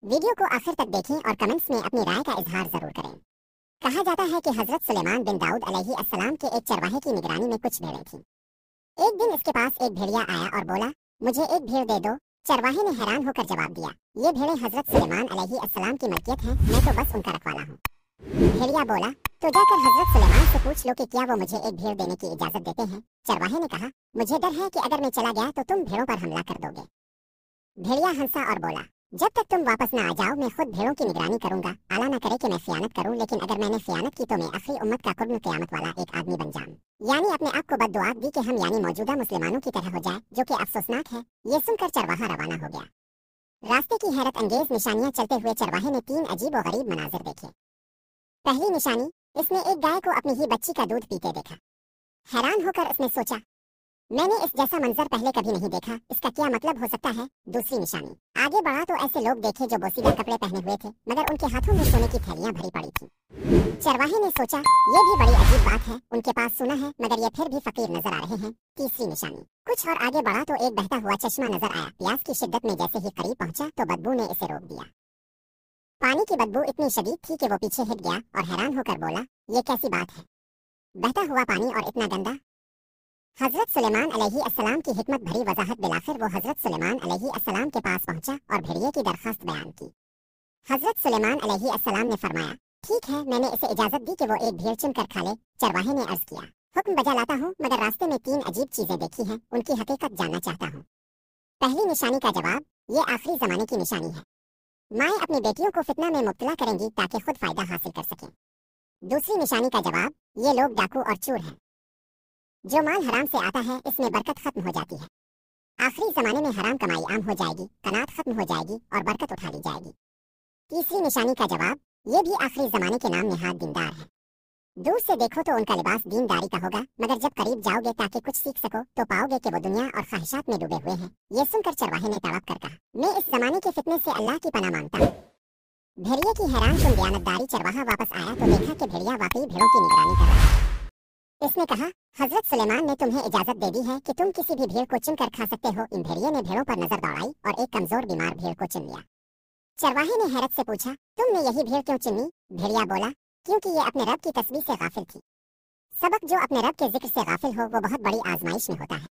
Video को आखिर तक देखें और कमेंट्स में अपनी राय का इजहार जरूर करें। कहा जाता है कि हजरत सुलेमान बिन दाऊद अलैहिस्सलाम के एक चरवाहे की निगरानी में कुछ भेड़ें थीं। एक दिन इसके पास एक भेड़िया आया और बोला, मुझे एक भेड़ दे दो। चरवाहे ने हैरान होकर जवाब दिया, ये भेड़ें हजरत सुलेमान अलैहिस्सलाम की मलकियत हैं, मैं तो बस उनका रखवाला हूँ। भेड़िया बोला, तो जाकर हजरत सुलेमान से पूछ लो कि क्या वो मुझे एक भेड़ देने की इजाजत देते हैं। चरवाहे ने कहा, मुझे डर है कि अगर मैं चला गया तो तुम भेड़ों पर हमला कर दोगे। भेड़िया हंसा और बोला, जब तक तुम वापस न आ जाओ मैं खुद भेड़ों की निगरानी करूंगा। आला न करे कि मैं खियानत करूं, लेकिन अगर मैंने खियानत की तो मैं आखिरी उम्मत का कुर्ब क़यामत वाला एक आदमी बन जाऊं। यानी अपने आप को बद्दुआ दी कि हम यानी मौजूदा मुसलमानों की तरह हो जाए, जो कि अफसोसनाक है। ये सुनकर चरवाहा रवाना हो गया। रास्ते की हैरत अंगेज निशानियां चलते हुए चरवाहे ने 3 अजीब और गरीब मनाजिर देखे। पहली निशानी, इसने एक गाय को अपनी ही बच्ची का दूध पीते देखा। हैरान होकर उसने सोचा, मैंने इस जैसा मंजर पहले कभी नहीं देखा, इसका क्या मतलब हो सकता है। दूसरी निशानी, आगे बढ़ा तो ऐसे लोग देखे जो बोसीदा कपड़े पहने हुए थे, मगर उनके हाथों में सोने की थैलियां भरी पड़ी थी। चरवाहे ने सोचा, ये भी बड़ी अजीब बात है, उनके पास सोना है मगर ये फिर भी फकीर नजर आ रहे हैं। तीसरी निशानी, कुछ और आगे बढ़ा तो एक बहता हुआ चश्मा नजर आया। प्यास की शिद्दत में जैसे ही करीब पहुंचा तो बदबू ने इसे रोक दिया। पानी की बदबू इतनी शदीद थी कि वो पीछे हट गया और हैरान होकर बोला, ये कैसी बात है, बहता हुआ पानी और इतना गंदा। हजरत सुलेमान अलैहिस्सलाम की हिकमत भरी वजाहत दिलाकर वो हजरत सुलेमान अलैहिस्सलाम के पास पहुंचा और भेड़िए की दरखास्त बयान की। हजरत सुलेमान अलैहिस्सलाम ने फरमाया, ठीक है, मैंने इसे इजाजत दी कि वो एक भेड़ चुनकर खा ले। चरवाहे ने अर्ज किया, हुक्म बजा लाता हूँ, मगर रास्ते में 3 अजीब चीजें देखी हैं, उनकी हकीकत जानना चाहता हूँ। पहली निशानी का जवाब, ये आखिरी जमाने की निशानी है। माएँ अपनी बेटियों को फितना में मुब्तला करेंगी ताकि खुद फायदा हासिल कर सकें। दूसरी निशानी का जवाब, ये लोग डाकू और चोर हैं। जो माल हराम से आता है इसमें बरकत खत्म हो जाती है। आखिरी जमाने में हराम कमाई आम हो जाएगी, कनात खत्म हो जाएगी और बरकत उठा ली जाएगी। तीसरी निशानी का जवाब, ये भी आखिरी जमाने के नाम निहाद दीनदार है। दूर से देखो तो उनका लिबास दीनदारी का होगा, मगर जब करीब जाओगे ताकि कुछ सीख सको तो पाओगे कि वो दुनिया और ख्वाहिशात में डूबे हुए हैं। ये सुनकर चरवाहे ने तड़प कर कहा, मैं इस जमाने के फितने से अल्लाह की पनाह मांगता हूँ। भेड़िए की हैरान कुन दयानतदारी चरवाहा वापस आया तो देखा कि भेड़िया वाकई भेड़ों की निगरानी कर रहा है। इसने कहा, हजरत सुलेमान ने तुम्हें इजाजत दे दी है कि तुम किसी भी भेड़ को चुन कर खा सकते हो। इन भेड़िए ने भेड़ों पर नजर दौड़ाई और एक कमजोर बीमार भेड़ को चुन लिया। चरवाहे ने हैरत से पूछा, तुमने यही भेड़ क्यों चुनी? भेड़िया बोला, क्योंकि ये अपने रब की तस्बीह से गाफिल थी। सबक जो अपने रब के जिक्र से गाफिल हो वो बहुत बड़ी आजमाइश में होता है।